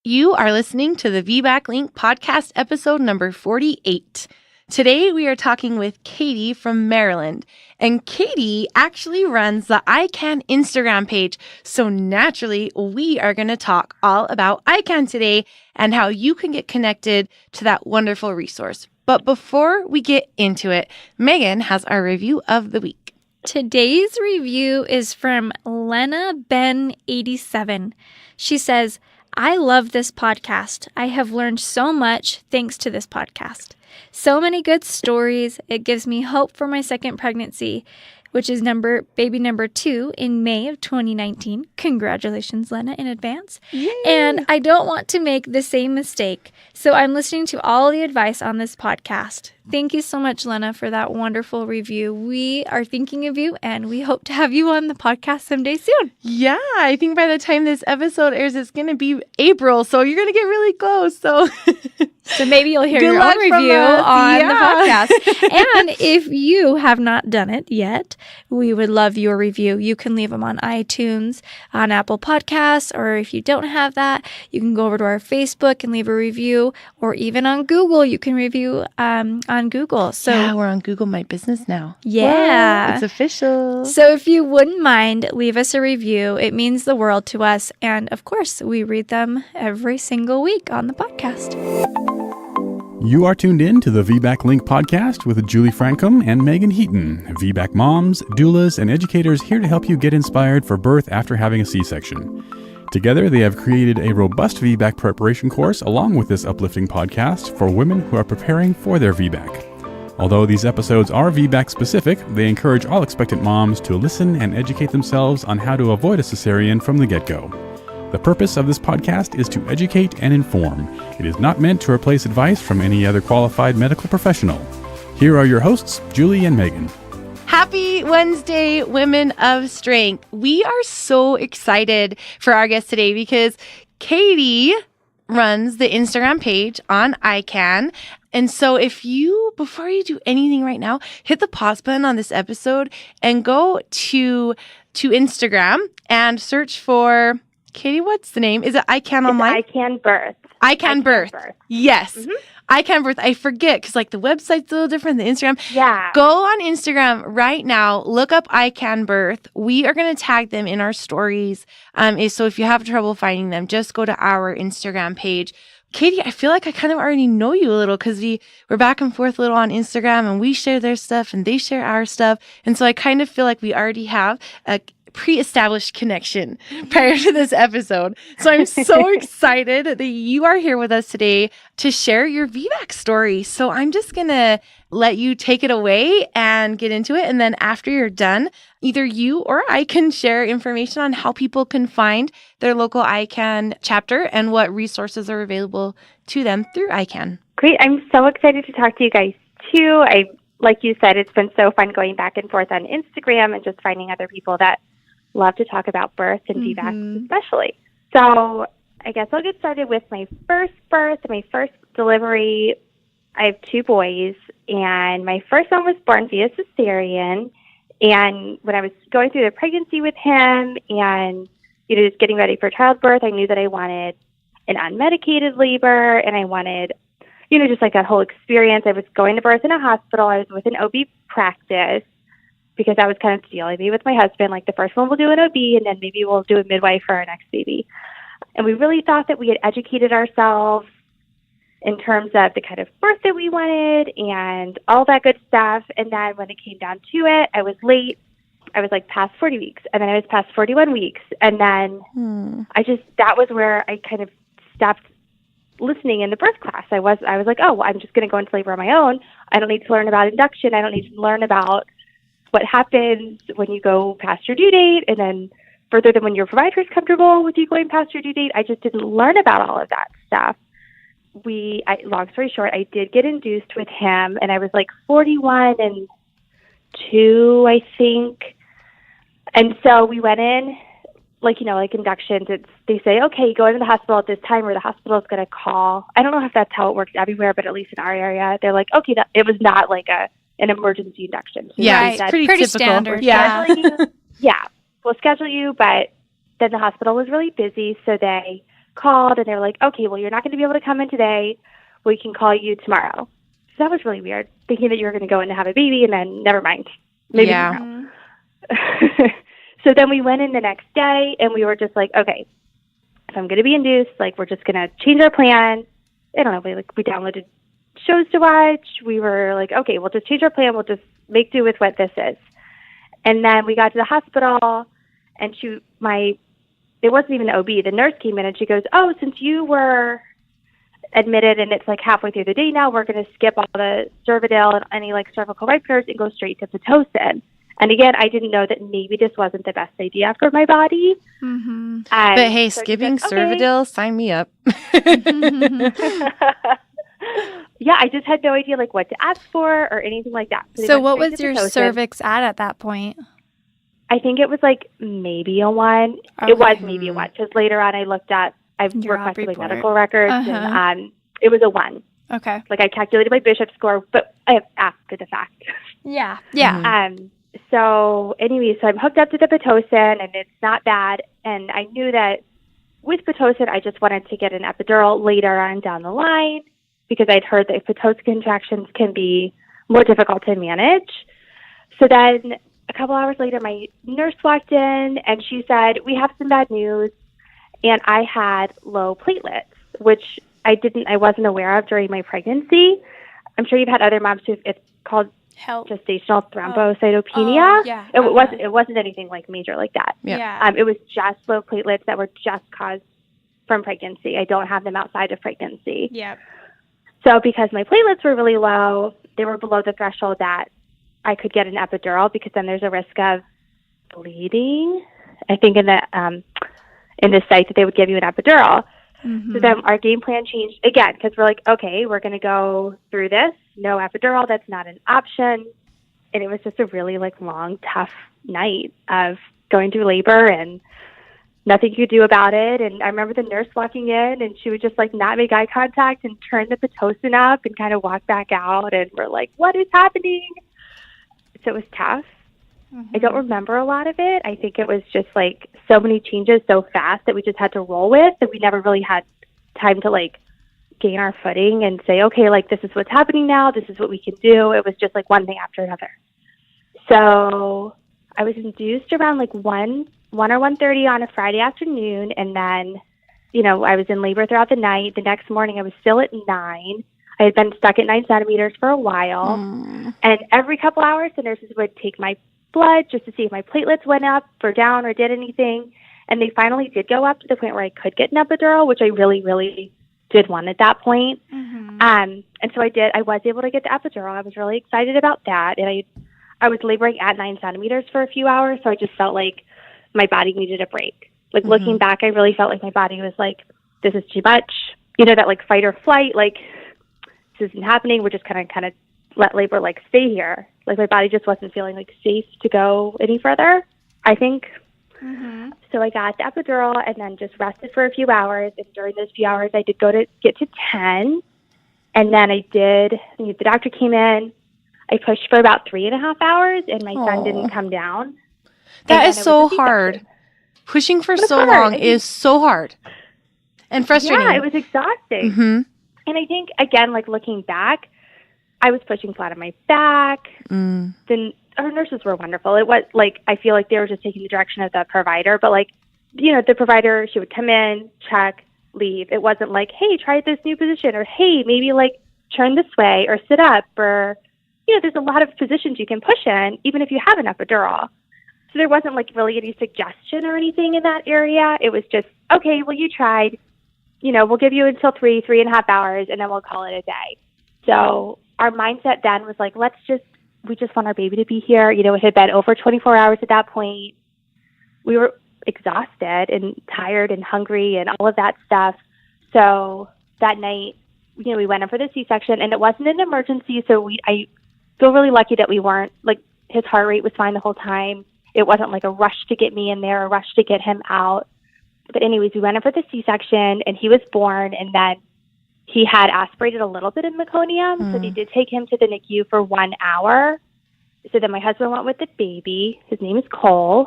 You are listening to the VBAC Link podcast episode number 48. Today we are talking with Katie from Maryland, and Katie actually runs the ICAN Instagram page. So naturally, we are going to talk all about ICAN today and how you can get connected to that wonderful resource. But before we get into it, Meagan has our review of the week. Today's review is from Lena Ben 87. She says, I love this podcast. I have learned so much thanks to this podcast. So many good stories. It gives me hope for my second pregnancy, which is baby number 2 in May of 2019. Congratulations, Lena, in advance. Yay. And I don't want to make the same mistake. So I'm listening to all the advice on this podcast. Thank you so much, Lena, for that wonderful review. We are thinking of you, and we hope to have you on the podcast someday soon. Yeah, I think by the time this episode airs, it's going to be April, so you're going to get really close. So maybe you'll hear your own review on the podcast. And if you have not done it yet, we would love your review. You can leave them on iTunes, on Apple Podcasts, or if you don't have that, you can go over to our Facebook and leave a review, or even on Google, you can review on Google. So yeah, we're on Google My Business now. Yeah. Whoa, it's official. So if you wouldn't mind, leave us a review. It means the world to us. And of course, we read them every single week on the podcast. You are tuned in to the VBAC Link podcast with Julie Francom and Meagan Heaton, VBAC moms, doulas, and educators here to help you get inspired for birth after having a C-section. Together, they have created a robust VBAC preparation course along with this uplifting podcast for women who are preparing for their VBAC. Although these episodes are VBAC specific, they encourage all expectant moms to listen and educate themselves on how to avoid a cesarean from the get-go. The purpose of this podcast is to educate and inform. It is not meant to replace advice from any other qualified medical professional. Here are your hosts, Julie and Meagan. Happy Wednesday, Women of Strength. We are so excited for our guest today because Katie runs the Instagram page on ICAN. And so before you do anything right now, hit the pause button on this episode and go to Instagram and search for, Katie, what's the name? Is it ICAN Online? ICAN Birth. ICAN Birth. Yes. Mm-hmm. ICAN Birth. I forget because the website's a little different than Instagram. Yeah. Go on Instagram right now. Look up ICAN Birth. We are going to tag them in our stories. So if you have trouble finding them, just go to our Instagram page. Katie, I feel like I kind of already know you a little because we're back and forth a little on Instagram and we share their stuff and they share our stuff. And so I kind of feel like we already have a pre-established connection prior to this episode. So I'm so excited that you are here with us today to share your VBAC story. So I'm just going to let you take it away and get into it. And then after you're done, either you or I can share information on how people can find their local ICAN chapter and what resources are available to them through ICAN. Great. I'm so excited to talk to you guys too. Like you said, it's been so fun going back and forth on Instagram and just finding other people that love to talk about birth and VBAC especially. So I guess I'll get started with my first birth, my first delivery. I have 2 boys, and my first one was born via cesarean. And when I was going through the pregnancy with him and, just getting ready for childbirth, I knew that I wanted an unmedicated labor, and I wanted, just like that whole experience. I was going to birth in a hospital. I was with an OB practice, because that was kind of the deal. I made with my husband, the first one we'll do an OB, and then maybe we'll do a midwife for our next baby. And we really thought that we had educated ourselves in terms of the kind of birth that we wanted and all that good stuff. And then when it came down to it, I was late. I was past 40 weeks, and then I was past 41 weeks. And then that was where I kind of stopped listening in the birth class. I was like, oh, well, I'm just going to go into labor on my own. I don't need to learn about induction. I don't need to learn about what happens when you go past your due date, and then further than when your provider is comfortable with you going past your due date. I just didn't learn about all of that stuff. Long story short, I did get induced with him, and I was 41 and 2, I think. And so we went in, inductions. They say, okay, go into the hospital at this time, or the hospital is going to call. I don't know if that's how it works everywhere, but at least in our area, they're like, okay, it was not an emergency induction. So yeah, it's pretty standard. Yeah. We'll schedule you, but then the hospital was really busy, so they called and they were like, okay, well, you're not going to be able to come in today. We can call you tomorrow. So that was really weird, thinking that you were going to go in and have a baby and then never mind. Maybe tomorrow. So then we went in the next day and we were just like, okay, if I'm going to be induced, like, we're just going to change our plan. I don't know, we downloaded shows to watch. We were like, okay, we'll just change our plan. We'll just make do with what this is. And then we got to the hospital and it wasn't even the OB. The nurse came in and she goes, oh, since you were admitted and it's like halfway through the day now, we're going to skip all the Cervidil and any like cervical ripetors and go straight to Pitocin. And again, I didn't know that maybe this wasn't the best idea for my body. But hey, so skipping Cervidil, sign me up. Yeah, I just had no idea like what to ask for or anything like that. So what was your cervix at that point? I think it was like maybe a 1. Okay. It was maybe a 1 because later on I requested my medical records and it was a 1. Okay. Like I calculated my Bishop score, but I have after the fact. Yeah. So anyway, so I'm hooked up to the Pitocin and it's not bad. And I knew that with Pitocin, I just wanted to get an epidural later on down the line because I'd heard that Pitocin contractions can be more difficult to manage. So then a couple hours later, my nurse walked in and she said, we have some bad news. And I had low platelets, which I wasn't aware of during my pregnancy. I'm sure you've had other moms who it's called gestational thrombocytopenia. It wasn't anything like major like that. It was just low platelets that were just caused from pregnancy. I don't have them outside of pregnancy. So because my platelets were really low, they were below the threshold that I could get an epidural because then there's a risk of bleeding. I think in the site that they would give you an epidural. So then our game plan changed again because we're like, okay, we're going to go through this. No epidural. That's not an option. And it was just a really like long, tough night of going through labor and nothing you could do about it. And I remember the nurse walking in and she would just like not make eye contact and turn the Pitocin up and kind of walk back out. And we're like, what is happening? So it was tough. I don't remember a lot of it. I think it was just like so many changes so fast that we just had to roll with that we never really had time to like gain our footing and say, okay, like this is what's happening now. This is what we can do. It was just like one thing after another. So I was induced around like 1 or 1:30 on a Friday afternoon. And then, I was in labor throughout the night. The next morning I was still at 9. I had been stuck at 9 centimeters for a while. And every couple hours, the nurses would take my blood just to see if my platelets went up or down or did anything. And they finally did go up to the point where I could get an epidural, which I really, really did want at that point. And so I did. I was able to get the epidural. I was really excited about that. And I was laboring at 9 centimeters for a few hours, so I just felt like my body needed a break. Like looking back, I really felt like my body was like, this is too much. That like fight or flight, like this isn't happening. We're just kind of let labor like stay here. Like my body just wasn't feeling like safe to go any further, I think. So I got the epidural and then just rested for a few hours. And during those few hours, I did get to 10. And then the doctor came in. I pushed for about 3.5 hours and my son didn't come down. That is so hard. Pushing for so long is so hard and frustrating. Yeah, it was exhausting. And I think, again, like looking back, I was pushing flat on my back. Then our nurses were wonderful. It was like, I feel like they were just taking the direction of the provider. But like, the provider, she would come in, check, leave. It wasn't like, hey, try this new position, or hey, maybe like turn this way or sit up, or, there's a lot of positions you can push in, even if you have an epidural. So there wasn't like really any suggestion or anything in that area. It was just, okay, well, you tried, we'll give you until 3.5 hours and then we'll call it a day. So our mindset then was like, we just want our baby to be here. It had been over 24 hours at that point. We were exhausted and tired and hungry and all of that stuff. So that night, we went in for the C-section and it wasn't an emergency. So I feel really lucky that we weren't like, his heart rate was fine the whole time. It wasn't like a rush to get me in there, a rush to get him out. But anyways, we went in for the C-section and he was born, and then he had aspirated a little bit of meconium. So they did take him to the NICU for 1 hour. So then my husband went with the baby. His name is Cole.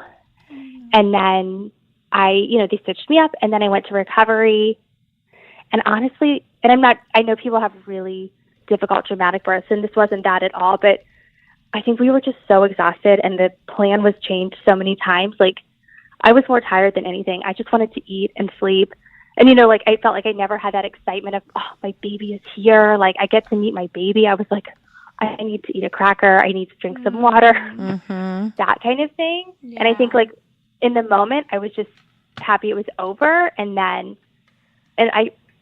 And then they stitched me up, and then I went to recovery. And honestly, I know people have really difficult traumatic births, and this wasn't that at all, but I think we were just so exhausted, and the plan was changed so many times. Like, I was more tired than anything. I just wanted to eat and sleep. And, I felt like I never had that excitement of, oh, my baby is here. Like, I get to meet my baby. I was like, I need to eat a cracker. I need to drink some water, that kind of thing. Yeah. And I think, like, in the moment, I was just happy it was over. And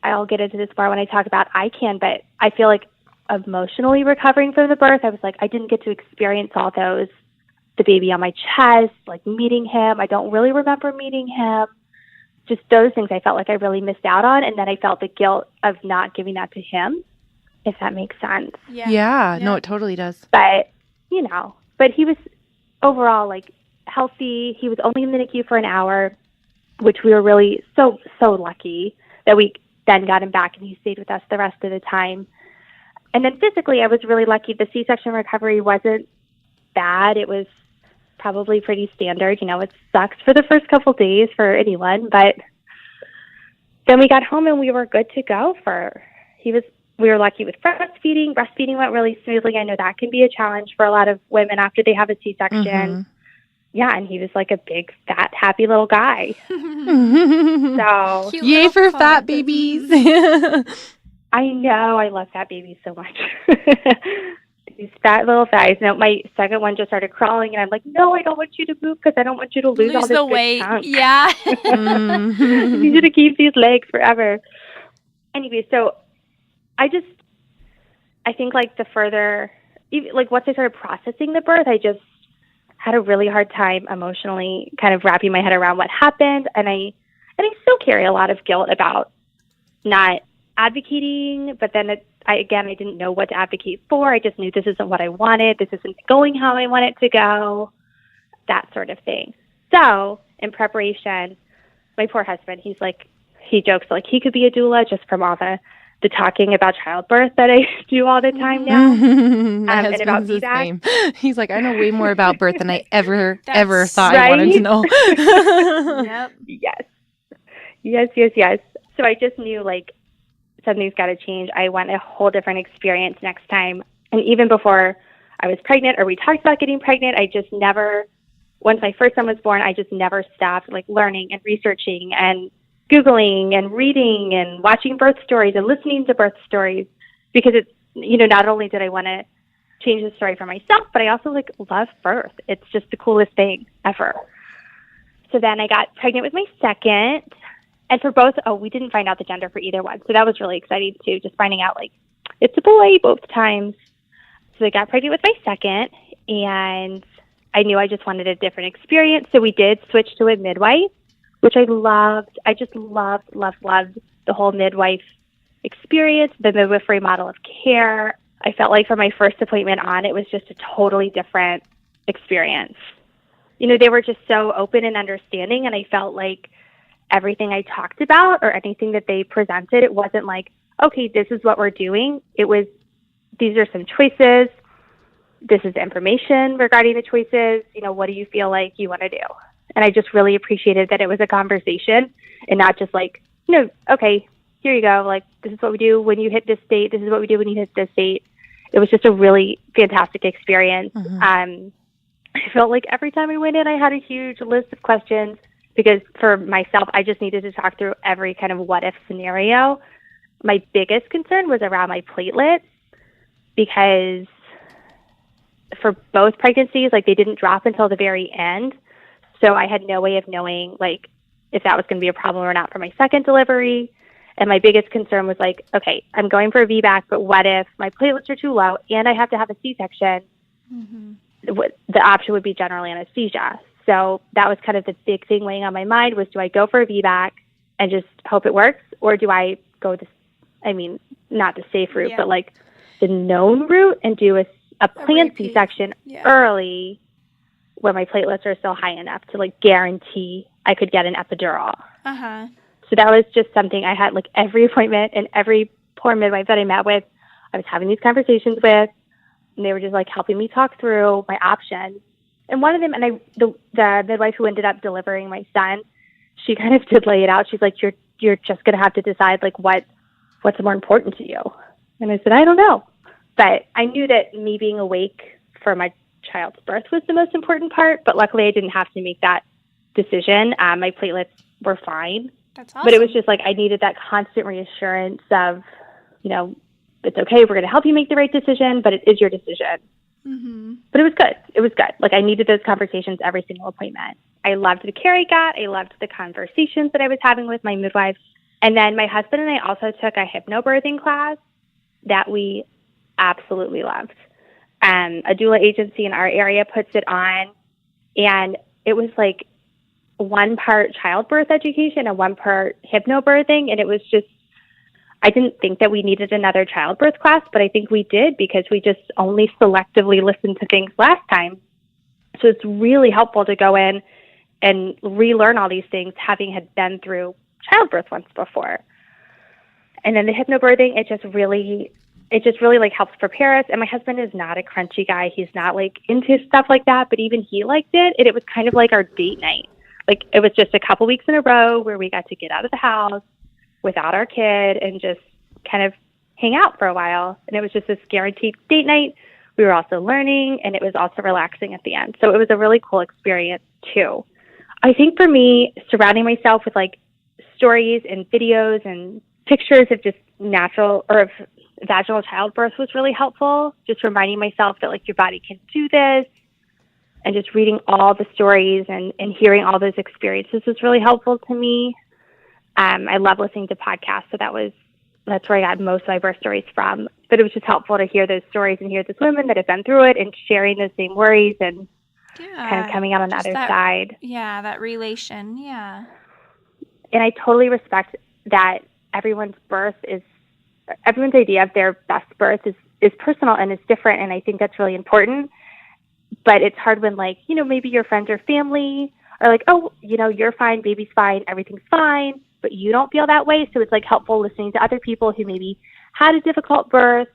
I'll get into this more when I talk about ICAN, but I feel like emotionally recovering from the birth, I was like, I didn't get to experience all those, the baby on my chest, like meeting him. I don't really remember meeting him. Just those things I felt like I really missed out on. And then I felt the guilt of not giving that to him, if that makes sense. Yeah. No, it totally does. But, but he was overall like healthy. He was only in the NICU for an hour, which we were really so lucky that we then got him back and he stayed with us the rest of the time. And then physically, I was really lucky. The C-section recovery wasn't bad. It was probably pretty standard. It sucks for the first couple days for anyone, but then we got home and we were good to go we were lucky with breastfeeding. Breastfeeding went really smoothly. I know that can be a challenge for a lot of women after they have a C-section. Yeah, and he was like a big, fat, happy little guy. So, yay for fat babies. I know. I love fat babies so much. These fat little thighs. No, my second one just started crawling, and I'm like, no, I don't want you to move because I don't want you to lose all this the weight. Chunk. Yeah. I need you to keep these legs forever. Anyway, so I think like the further, like once I started processing the birth, I just had a really hard time emotionally kind of wrapping my head around what happened. And I still carry a lot of guilt about not advocating, but then I didn't know what to advocate for. I just knew this isn't what I wanted. This isn't going how I want it to go, that sort of thing. So in preparation, my poor husband, he jokes like he could be a doula just from all the talking about childbirth that I do all the time now. And about VBAC. He's like, I know way more about birth than I ever thought I wanted to know. Yep. Yes. So I just knew like something's got to change. I want a whole different experience next time. And even before I was pregnant or we talked about getting pregnant, I just never, once my first son was born, I just never stopped like learning and researching and Googling and reading and watching birth stories and listening to birth stories, because it's, not only did I want to change the story for myself, but I also like love birth. It's just the coolest thing ever. So then I got pregnant with my second, and for both, we didn't find out the gender for either one. So that was really exciting too, just finding out like it's a boy both times. So I got pregnant with my second, and I knew I just wanted a different experience. So we did switch to a midwife, which I loved. I just loved the whole midwife experience, the midwifery model of care. I felt like from my first appointment on, it was just a totally different experience. They were just so open and understanding, and I felt like everything I talked about or anything that they presented, it wasn't like, okay, this is what we're doing. It was, these are some choices. This is the information regarding the choices. What do you feel like you want to do? And I just really appreciated that it was a conversation and not just like, okay, here you go. Like, this is what we do when you hit this date. This is what we do when you hit this date. It was just a really fantastic experience. I felt like every time I went in, I had a huge list of questions, because for myself, I just needed to talk through every kind of what if scenario. My biggest concern was around my platelets, because for both pregnancies, like, they didn't drop until the very end. So I had no way of knowing, like, if that was going to be a problem or not for my second delivery. And my biggest concern was like, okay, I'm going for a VBAC, but what if my platelets are too low and I have to have a C-section? The option would be general anesthesia. So that was kind of the big thing weighing on my mind was, do I go for a VBAC and just hope it works? Or do I go not the safe route, but like the known route and do a planned C-section early when my platelets are still high enough to like guarantee I could get an epidural. So that was just something I had, like, every appointment and every poor midwife that I met with, I was having these conversations with, and they were just like helping me talk through my options. And one of them, the midwife who ended up delivering my son, she kind of did lay it out. She's like, you're just going to have to decide like what's more important to you. And I said, I don't know. But I knew that me being awake for my child's birth was the most important part. But luckily I didn't have to make that decision. My platelets were fine. That's awesome. But it was just like I needed that constant reassurance of, you know, it's okay. We're going to help you make the right decision, but it is your decision. Mm-hmm. But it was good. It was good. Like I needed those conversations every single appointment. I loved the care I got. I loved the conversations that I was having with my midwife. And then my husband and I also took a hypnobirthing class that we absolutely loved. A doula agency in our area puts it on, and it was like one part childbirth education and one part hypnobirthing. And it was just, I didn't think that we needed another childbirth class, but I think we did because we just only selectively listened to things last time. So it's really helpful to go in and relearn all these things, having had been through childbirth once before. And then the hypnobirthing, it just really like helps prepare us. And my husband is not a crunchy guy. He's not like into stuff like that, but even he liked it. And it was kind of like our date night. Like it was just a couple weeks in a row where we got to get out of the house without our kid and just kind of hang out for a while. And it was just this guaranteed date night. We were also learning, and it was also relaxing at the end. So it was a really cool experience too. I think for me, surrounding myself with like stories and videos and pictures of just natural or of vaginal childbirth was really helpful. Just reminding myself that like your body can do this, and just reading all the stories and hearing all those experiences was really helpful to me. I love listening to podcasts, so that's where I got most of my birth stories from. But it was just helpful to hear those stories and hear those women that have been through it and sharing those same worries and kind of coming out on the other side. Yeah, that relation, yeah. And I totally respect that everyone's idea of their best birth is personal and is different, and I think that's really important. But it's hard when, like, you know, maybe your friends or family are like, oh, you know, you're fine, baby's fine, everything's fine, but you don't feel that way. So it's like helpful listening to other people who maybe had a difficult birth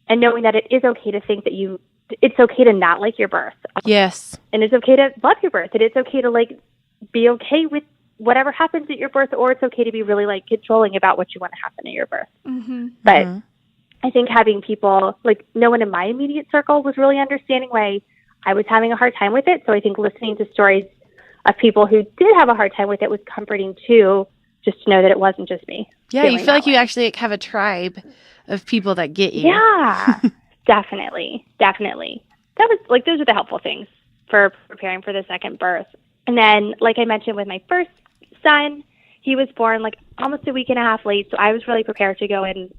and knowing that it is okay to think that it's okay to not like your birth. Yes. And it's okay to love your birth. And it's okay to like be okay with whatever happens at your birth, or it's okay to be really like controlling about what you want to happen at your birth. Mm-hmm. But I think having people, like no one in my immediate circle was really understanding why I was having a hard time with it. So I think listening to stories of people who did have a hard time with it was comforting too, just to know that it wasn't just me. Yeah, you feel like you actually have a tribe of people that get you. Yeah, definitely. That was like, those are the helpful things for preparing for the second birth. And then, like I mentioned with my first son, he was born like almost a week and a half late. So I was really prepared to go in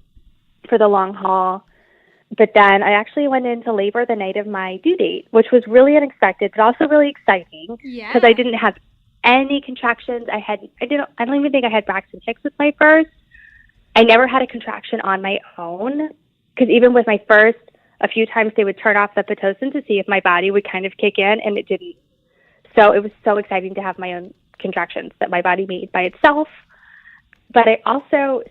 for the long haul. But then I actually went into labor the night of my due date, which was really unexpected, but also really exciting because I didn't have any contractions. I don't even think I had Braxton Hicks with my first. I never had a contraction on my own because even with my first, a few times they would turn off the Pitocin to see if my body would kind of kick in, and it didn't. So it was so exciting to have my own contractions that my body made by itself. But I also,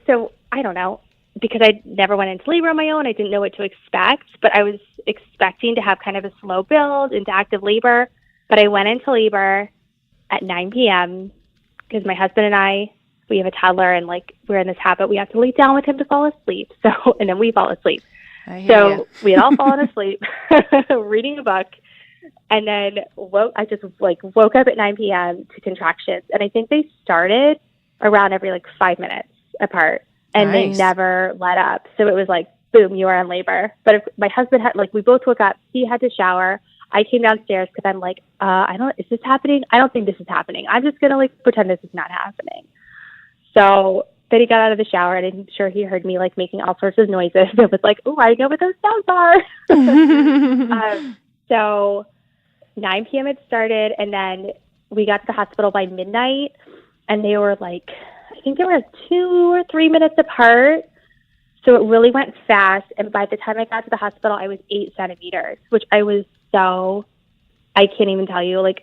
I don't know, because I never went into labor on my own, I didn't know what to expect, but I was expecting to have kind of a slow build into active labor. But I went into labor at 9 p.m. because my husband and I, we have a toddler, and like we're in this habit, we have to lay down with him to fall asleep. So, and then we fall asleep. So we had all fallen asleep reading a book, and then I just woke up at 9 p.m. to contractions, and I think they started around every 5 minutes apart, and they never let up. So it was like, boom, you are in labor. But if my husband had, we both woke up, he had to shower. I came downstairs because I'm like, is this happening? I don't think this is happening. I'm just going to pretend this is not happening. So then he got out of the shower, and I'm sure he heard me making all sorts of noises. It was like, oh, I know what those sounds are. So 9 p.m. it started, and then we got to the hospital by midnight, and they were I think they were 2 or 3 minutes apart. So it really went fast. And by the time I got to the hospital, I was 8 centimeters, which I can't even tell you.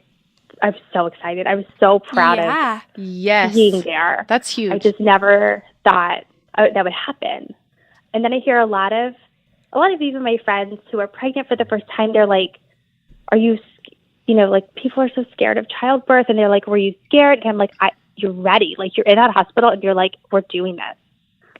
I'm so excited. I was so proud of being there. That's huge. I just never thought that would happen. And then I hear a lot of even my friends who are pregnant for the first time, they're like, are you, people are so scared of childbirth. And they're like, were you scared? And I'm like, you're ready. Like, you're in that hospital and you're like, we're doing this.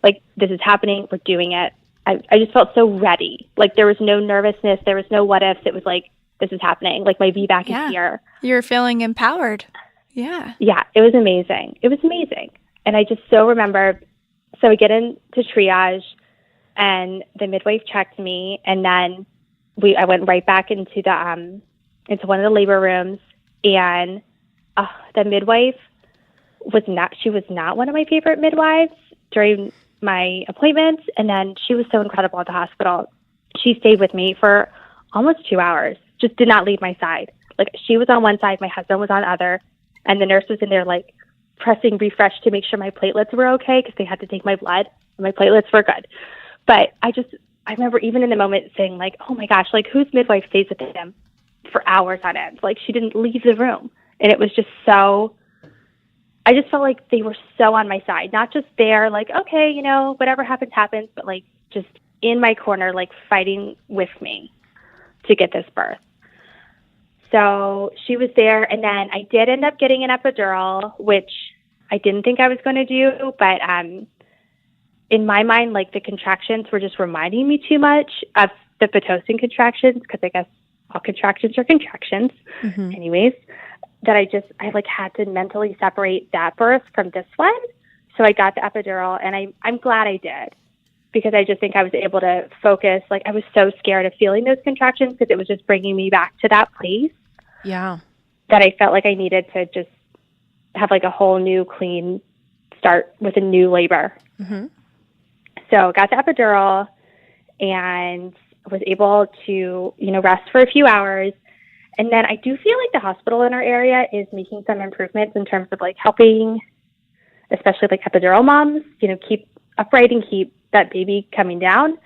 Like, this is happening. We're doing it. I just felt so ready. Like, there was no nervousness. There was no what ifs. It was like, this is happening. Like, my VBAC is here. You're feeling empowered. Yeah. Yeah, it was amazing. It was amazing. And I just so remember, so I get into triage and the midwife checked me, and then I went right back into into one of the labor rooms, and the midwife was not one of my favorite midwives during my appointments. And then she was so incredible at the hospital. She stayed with me for almost 2 hours, just did not leave my side. Like, she was on one side, my husband was on the other, and the nurse was in there like pressing refresh to make sure my platelets were okay, because they had to take my blood, and my platelets were good. But I remember even in the moment saying, like, oh my gosh, like, whose midwife stays with him for hours on end? Like, she didn't leave the room. And it was just so, I just felt like they were so on my side, not just there, like, okay, you know, whatever happens, happens, but like just in my corner, like fighting with me to get this birth. So she was there, and then I did end up getting an epidural, which I didn't think I was going to do, but in my mind, like, the contractions were just reminding me too much of the Pitocin contractions, because I guess all contractions are contractions anyways, that I like had to mentally separate that birth from this one. So I got the epidural, and I'm glad I did, because I just think I was able to focus. Like, I was so scared of feeling those contractions, because it was just bringing me back to that place. Yeah. That I felt like I needed to just have like a whole new clean start with a new labor. So got the epidural and was able to, you know, rest for a few hours. And then I do feel like the hospital in our area is making some improvements in terms of like helping, especially like epidural moms, you know, keep upright and keep that baby coming down.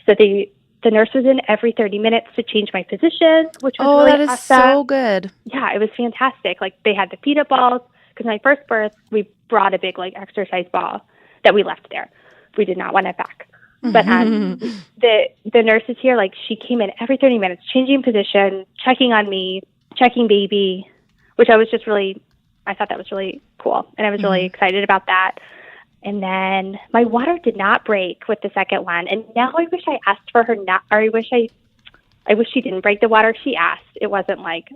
So the nurse was in every 30 minutes to change my position, which was really awesome. Oh, that is so good. Yeah, it was fantastic. Like, they had the feed-up balls, because my first birth, we brought a big like exercise ball that we left there. We did not want it back. But the nurses here, like, she came in every 30 minutes, changing position, checking on me, checking baby, which I thought that was really cool. And I was really excited about that. And then my water did not break with the second one. And now I wish I asked for her I wish she didn't break the water. She asked. It wasn't like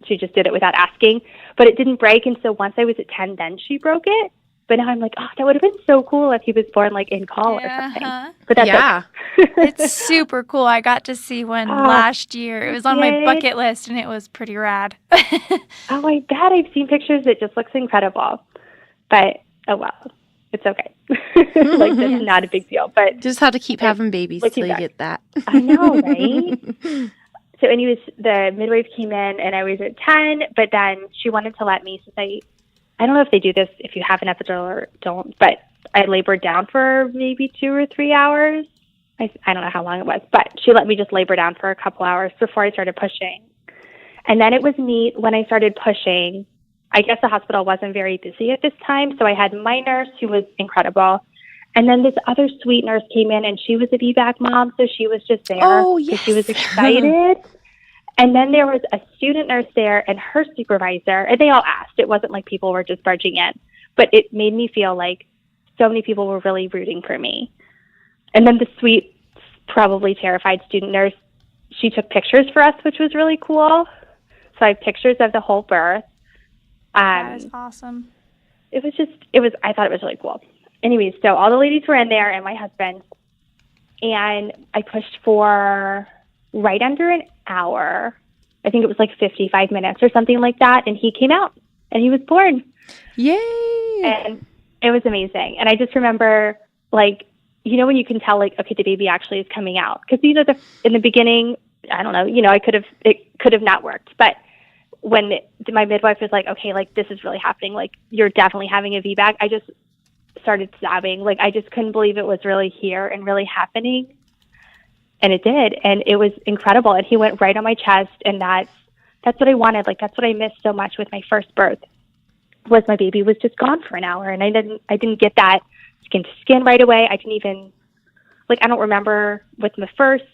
she just did it without asking, but it didn't break. And so once I was at 10, then she broke it. But now I'm like, oh, that would have been so cool if he was born like in call or something. But that's It's super cool. I got to see one last year. It was on my bucket list, and it was pretty rad. Oh, I bet. I've seen pictures. It just looks incredible. But, oh, well, it's okay. Like, that's not a big deal. But just have to keep having babies till you get that. I know, right? So anyways, the midwife came in, and I was at 10, but then she wanted to let me, since I don't know if they do this if you have an epidural or don't, but I labored down for maybe 2 or 3 hours. I don't know how long it was, but she let me just labor down for a couple hours before I started pushing. And then it was neat when I started pushing. I guess the hospital wasn't very busy at this time, so I had my nurse, who was incredible. And then this other sweet nurse came in, and she was a VBAC mom, so she was just there. Oh, yes. She was excited. And then there was a student nurse there and her supervisor, and they all asked. It wasn't like people were just barging in, but it made me feel like so many people were really rooting for me. And then the sweet, probably terrified student nurse, she took pictures for us, which was really cool. So I have pictures of the whole birth. That is awesome. I thought it was really cool. Anyways, so all the ladies were in there and my husband, and I pushed for right under an hour. I think it was like 55 minutes or something like that. And he came out and he was born. Yay! And it was amazing. And I just remember, like, you know, when you can tell, like, okay, the baby actually is coming out. Because, you know, in the beginning, I don't know, you know, it could have not worked. But when my midwife was like, okay, like, this is really happening. Like, you're definitely having a VBAC. I just started sobbing. Like, I just couldn't believe it was really here and really happening. And it did. And it was incredible. And he went right on my chest. And that's what I wanted. Like, that's what I missed so much with my first birth, was my baby was just gone for an hour. And I didn't get that skin to skin right away. I didn't even, like, I don't remember with my first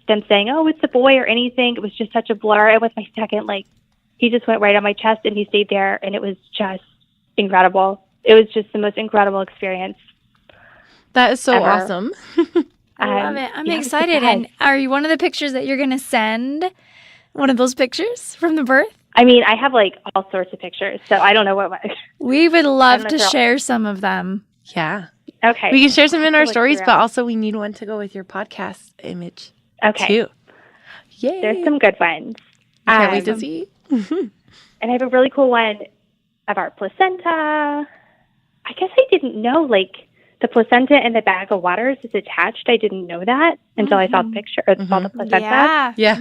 them saying, oh, it's a boy or anything. It was just such a blur. And with my second, like, he just went right on my chest and he stayed there, and it was just incredible. It was just the most incredible experience. That is so ever. awesome. I love it. I'm excited. And are you one of the pictures that you're going to send? One of those pictures from the birth? I mean, I have like all sorts of pictures, so I don't know what. We would love to share some of them. Yeah. Okay. We can share some in our stories, but also we need one to go with your podcast image. Okay. Too. Yay. There's some good ones. Can't wait to see. And I have a really cool one of our placenta. I guess I didn't know, like, the placenta in the bag of waters is attached. I didn't know that until I saw the picture, or saw the placenta. Yeah.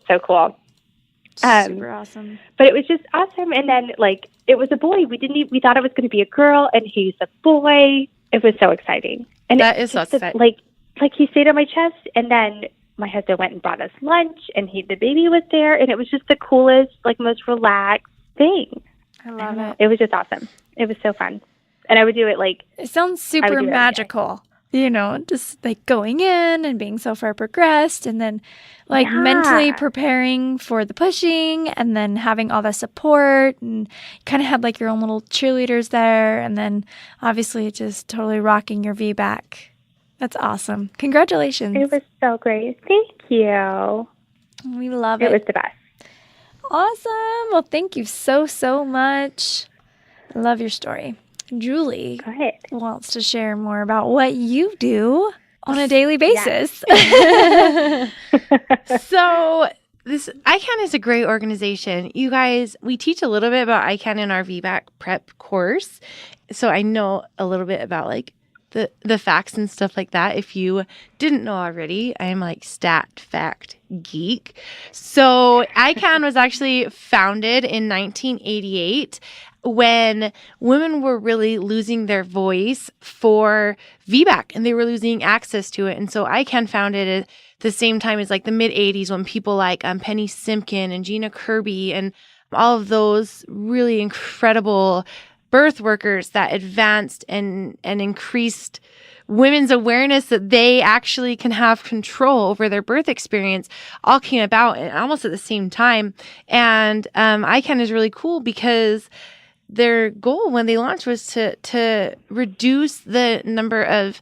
So cool. Super awesome. But it was just awesome. And then, like, it was a boy. We thought it was going to be a girl, and he's a boy. It was so exciting. And that is so exciting. Like he stayed on my chest, and then my husband went and brought us lunch, and the baby was there, and it was just the coolest, like, most relaxed thing. I love it. It was just awesome. It was so fun. And I would do it, like... It sounds super magical. You know, just like going in and being so far progressed, and then like mentally preparing for the pushing, and then having all the support, and kind of had like your own little cheerleaders there, and then obviously just totally rocking your VBAC. That's awesome. Congratulations. It was so great. Thank you. We love it. It was the best. Awesome. Well, thank you so, so much. I love your story. Julie wants to share more about what you do on a daily basis. Yes. So this ICAN is a great organization. You guys, we teach a little bit about ICAN in our VBAC prep course. So I know a little bit about like the facts and stuff like that. If you didn't know already, I am like stat fact geek. So ICAN was actually founded in 1988 when women were really losing their voice for VBAC, and they were losing access to it. And so ICAN founded at the same time as like the mid 80s, when people like Penny Simkin and Gina Kirby and all of those really incredible birth workers that advanced and increased women's awareness that they actually can have control over their birth experience, all came about almost at the same time. And ICAN is really cool because their goal when they launched was to reduce the number of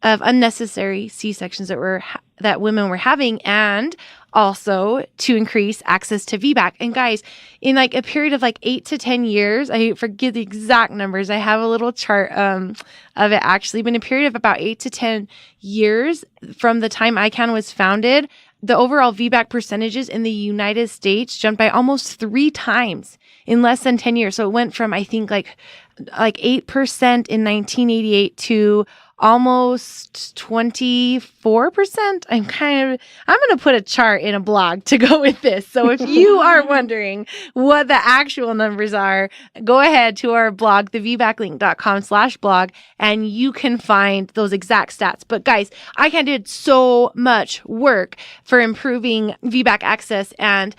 unnecessary C-sections that women were having, and also to increase access to VBAC. And guys, in like a period of like 8 to 10 years, I forget the exact numbers. I have a little chart of it actually, but in a period of about 8 to 10 years from the time ICAN was founded, the overall VBAC percentages in the United States jumped by almost 3 times in less than 10 years. So it went from, I think, like 8% in 1988 to almost 24%. I'm going to put a chart in a blog to go with this. So if you are wondering what the actual numbers are, go ahead to our blog, thevbaclink.com/blog, and you can find those exact stats. But guys, ICAN did so much work for improving VBAC access and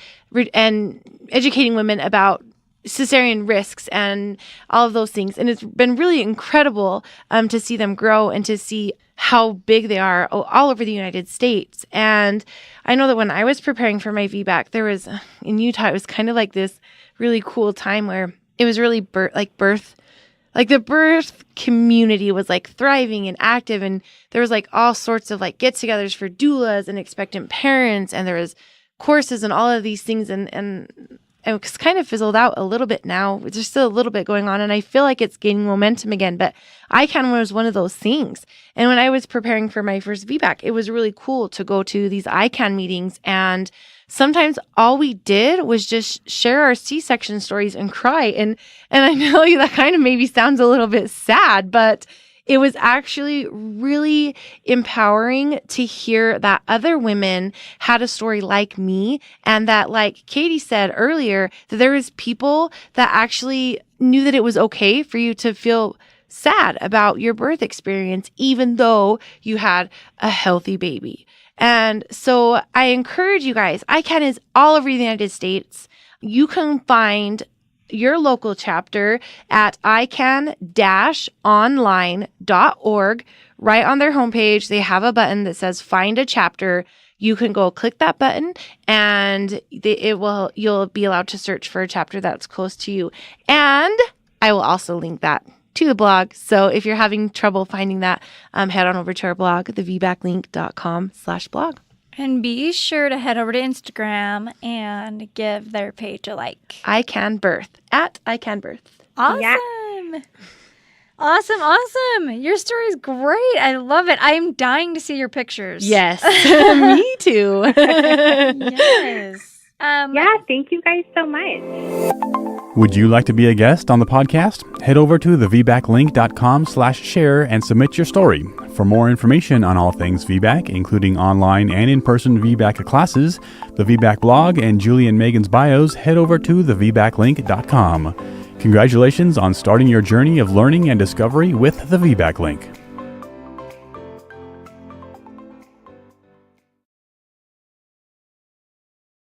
educating women about cesarean risks and all of those things. And it's been really incredible to see them grow and to see how big they are all over the United States. And I know that when I was preparing for my VBAC, there was in Utah, it was kind of like this really cool time where it was really the birth community was like thriving and active. And there was like all sorts of like get-togethers for doulas and expectant parents. And there was courses and all of these things. And it's kind of fizzled out a little bit now. There's still a little bit going on, and I feel like it's gaining momentum again. But ICAN was one of those things. And when I was preparing for my first VBAC, it was really cool to go to these ICAN meetings. And sometimes all we did was just share our C-section stories and cry. And I know that kind of maybe sounds a little bit sad, but it was actually really empowering to hear that other women had a story like me, and that, like Katie said earlier, that there was people that actually knew that it was okay for you to feel sad about your birth experience, even though you had a healthy baby. And so I encourage you guys, ICAN is all over the United States. You can find your local chapter at ican-online.org. Right on their homepage, they have a button that says Find a Chapter. you can go click that button and you'll be allowed to search for a chapter that's close to you. And I will also link that to the blog. So if you're having trouble finding that, head on over to our blog, thevbaclink.com/blog. And be sure to head over to Instagram and give their page a like. ICAN Birth, at ICAN Birth. Awesome. Yeah. Awesome. Your story is great. I love it. I'm dying to see your pictures. Yes, me too. Yes. Yeah, thank you guys so much. Would you like to be a guest on the podcast? Head over to thevbaclink.com/share and submit your story. For more information on all things VBAC, including online and in-person VBAC classes, the VBAC blog, and Julie and Megan's bios, head over to thevbaclink.com. Congratulations on starting your journey of learning and discovery with the VBAC Link.